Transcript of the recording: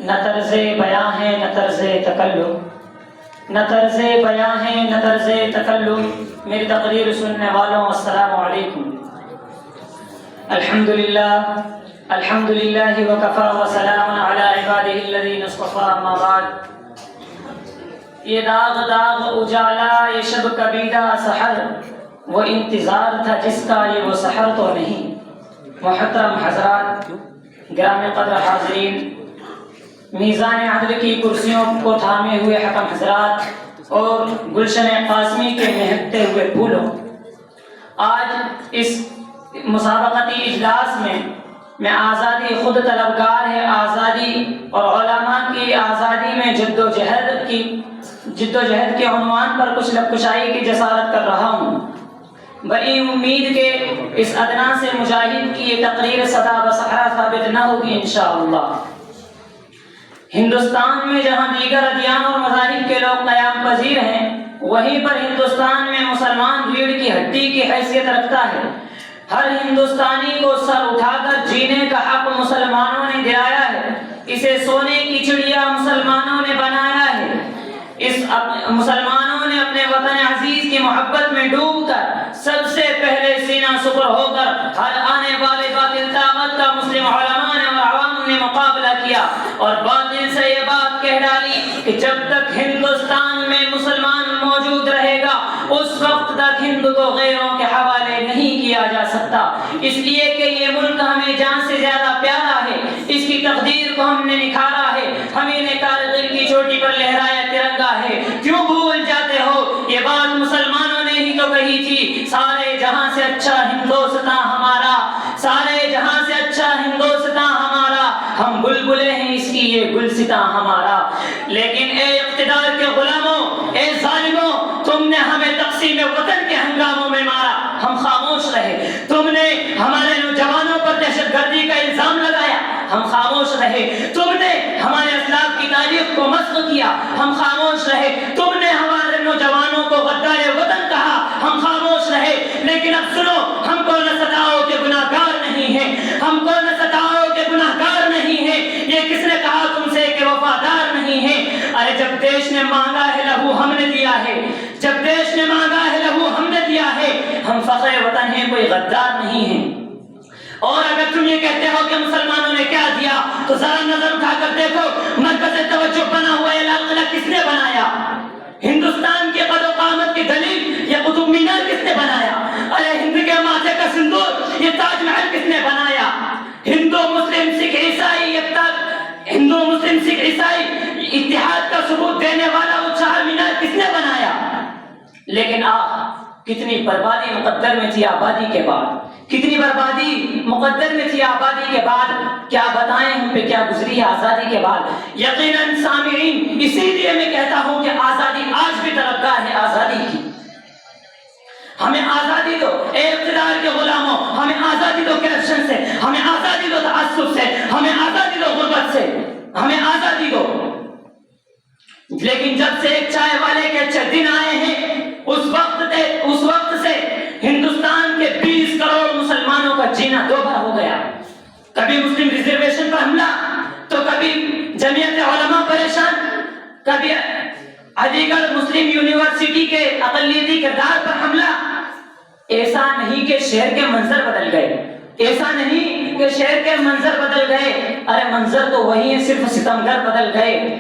نہ طرز بیاں ہے نہ طرز تکلم، نہ طرز بیاں ہے نہ طرز تکلم۔ میری تقریر سننے والوں السلام علیکم۔ الحمدللہ وکفی وسلام علی عبادہ الذین اصطفی، اما بعد۔ یہ داغ اجالا، یہ شب کبیدہ سحر، وہ انتظار تھا جس کا یہ وہ سحر تو نہیں۔ محترم حضرات، گرامی قدر حاضرین، میزان عدل کی کرسیوں کو تھامے ہوئے حکم حضرات اور گلشن قاسمی کے مہکتے ہوئے پھولوں، آج اس مسابقتی اجلاس میں آزادی خود طلبگار ہے آزادی اور علماء کی آزادی میں جد و جہد کے عنوان پر کچھ لبکشائی کی جسارت کر رہا ہوں، بڑی امید کہ اس ادنا سے مجاہد کی یہ تقریر صدا بصحرا ثابت نہ ہوگی انشاءاللہ۔ ہندوستان میں جہاں دیگر ادیان اور مذاہب کے لوگ قیام پذیر ہیں، وہیں پر ہندوستان میں مسلمان ریڑھ کی ہڈی کی حیثیت رکھتا ہے۔ ہر ہندوستانی کو سر اٹھا کر جینے کا حق مسلمانوں نے دلایا ہے، اسے سونے کی چڑیا مسلمانوں نے بنایا ہے۔ مسلمانوں نے اپنے وطن عزیز کی محبت میں ڈوب کر سب سے پہلے سینہ سپر ہو کر ہر آنے والے باطل طاقت کا مسلم علماء نے اور عوام نے مقابلہ کیا اور باطل سے یہ بات کہہ ڈالی کہ جب تک ہندوستان میں مسلمان موجود رہے گا اس وقت تک ہند کو غیروں کے حوالے نہیں کیا جا سکتا، اس لیے کہ یہ ملک ہمیں جان سے زیادہ پیارا ہے، اس کی تقدیر کو ہم نے نکھارا ہے، ہمیں نے کارگل کی چوٹی پر لہرایا ترنگا ہے۔ کیوں بھول جاتے ہو یہ بات مسلمانوں نے ہی تو کہی تھی، سارے جہاں سے اچھا ہندوستان ہمارا، سارے جہاں سے اچھا ہندوستان ہمارا، ہم بلبلے ہیں اس کی یہ گلستان ہمارا۔ لیکن اے اقتدار کے غلاموں، اے ظالموں، تم نے ہمیں تقسیم وطن کے ہنگاموں میں مارا، ہم خاموش رہے۔ تم نے ہمارے نوجوانوں پر دہشت گردی کا الزام لگایا، ہم خاموش رہے۔ تم نے ہمارے اسلاف کی تاریخ کو مسخ کیا، ہم خاموش رہے۔ تم نے ہمارے نوجوانوں کو غدار وطن کہا، ہم خاموش رہے۔ لیکن اب سنو، ہم کو نہ ستاؤ کہ گناہگار نہیں ہیں، ہم کو نہ ستاؤ کہ گناہگار نہیں ہیں۔ یہ کس نے کہا تم سے کہ وفادار نہیں ہیں؟ ارے جب دیش نے مانگا ہے لہو ہم نے دیا ہے، جب دیش نے مانگا ہے لہو ہم نے دیا ہے، ہم فخر وطن ہیں، کوئی غدار نہیں ہیں۔ اور اگر تم یہ کہتے ہو کہ مسلمانوں نے کیا دیا تو ذرا نظر اٹھا کر دیکھو، مرکز توجہ بنا ہوا یہ لال قلعہ کس نے بنایا؟ ہندوستان کی قد و قامت کی دلیل یہ قطب مینار کس نے بنایا؟ ارے ہند کے ماتھے کا سندور یہ تاج محل کس نے بنایا؟ ہندو مسلم سکھ عیسائی اتحاد کا ثبوت دینے والا وہ چار مینار کس نے بنایا؟ لیکن کتنی بربادی مقدر میں تھی آبادی کے بعد، کتنی بربادی مقدر میں تھی آبادی کے بعد، کیا بتائیں ہم پہ کیا گزری ہے آزادی کے بعد۔ یقیناً سامعین، اسی لیے میں کہتا ہوں کہ آزادی آج بھی طلبگار ہے آزادی کی۔ ہمیں آزادی دو اے اقتدار کے غلاموں، ہمیں آزادی دو کرپشن سے، ہمیں آزادی دو تعصب سے، ہمیں آزادی دو غربت سے، ہمیں آزادی دو۔ لیکن جب سے ایک چائے والے کے اچھے دن آئے ہیں اس وقت سے ہندوستان کے 20 کروڑ مسلمانوں کا جینا دو بار ہو گیا۔ کبھی مسلم ریزرویشن پر حملہ تو کبھی جمعیت علماء پریشان، کبھی علی گڑھ مسلم یونیورسٹی کے اقلیتی کردار پر حملہ۔ ایسا نہیں کہ شہر کے منظر بدل گئے، ایسا نہیں کہ شہر کے منظر بدل گئے، ارے منظر تو وہی ہے، صرف ستمگر بدل گئے۔